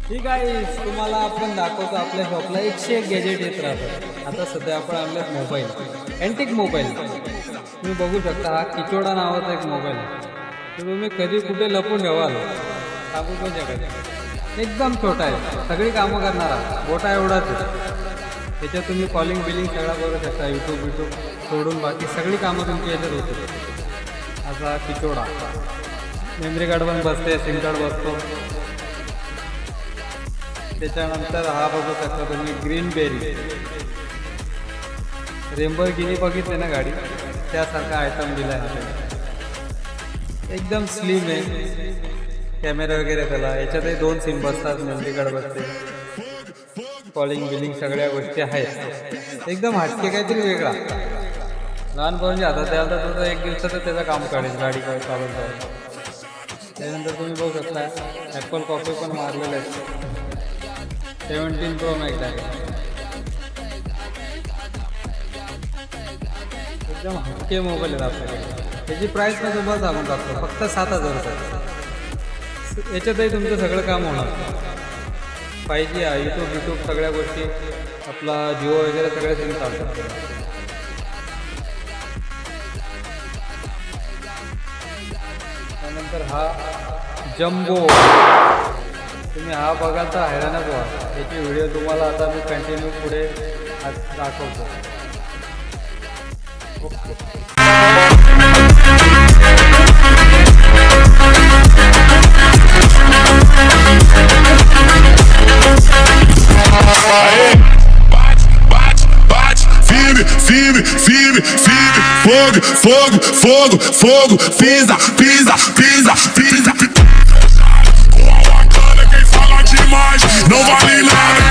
ठीक आहे, तुम्हाला आपण दाखवतो आपल्या शॉपला 101 गॅजेट येत राहतात. आता सध्या आपण आणल्यात मोबाईल, अँटिक मोबाईल. तुम्ही बघू शकता, हा किचोडा नावाचा एक मोबाईल आहे. तो तुम्ही कधी कुठे लपून ठेवाल सांगू पण शकत नाही. एकदम छोटा आहे, सगळी कामं करणारा, बोटा एवढाच आहे. त्याच्यात तुम्ही कॉलिंग बिलिंग सगळं करू शकता. यूट्यूब सोडून बाकी सगळी कामं तुमची याच्यात होते. असा किचोडा, मेमरी कार्ड पण बसते, सिम कार्ड बसतो. त्याच्यानंतर हा बघू शकता तुम्ही ग्रीन बेरी, रेम्बोर्गिनी बघितले ना गाडी, त्यासारखा आयटम दिला आहे. एकदम स्लिम आहे, कॅमेरा वगैरे त्याला. याच्यातही 2 सिम बसतात, मेमरी कार्ड बसते, कॉलिंग बिलिंग सगळ्या गोष्टी आहेत. एकदम हटके, काहीतरी वेगळा. लहान पोरांच्या हातात द्याल तर तुझं 1 दिवसाचं त्याचं काम काढेल गाडी चालवून. त्यानंतर तुम्ही बघू शकता ॲपल कॉपी पण मारलेलं आहे. 17 Pro Max आहे. एकदम हटके मोबाईल आहेत आपल्याकडे. त्याची प्राईस पण तुम्हाला सांगून टाकतो, फक्त 7,000 रुपये. याच्यातही तुमचं सगळं काम होणार. 5G आहे, यूट्यूब सगळ्या गोष्टी, आपला जिओ वगैरे सगळे सिम चालतात. त्यानंतर हा जम्बो, तुम्ही हा बघाल तर हैराणच व्हा. याची व्हिडिओ तुम्हाला आता मी कंटिन्यू पुढे दाखवतो. Firme, fogo, fogo, fogo, fogo, pisa, pisa, pisa, pisa. Com a bacana quem fala demais não vale nada.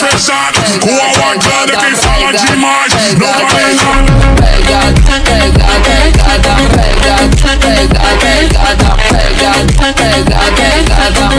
Fechado, com a bacana quem fala demais não vale nada. Pegada, pegada, pegada, pegada, pegada, pegada, pegada, pegada.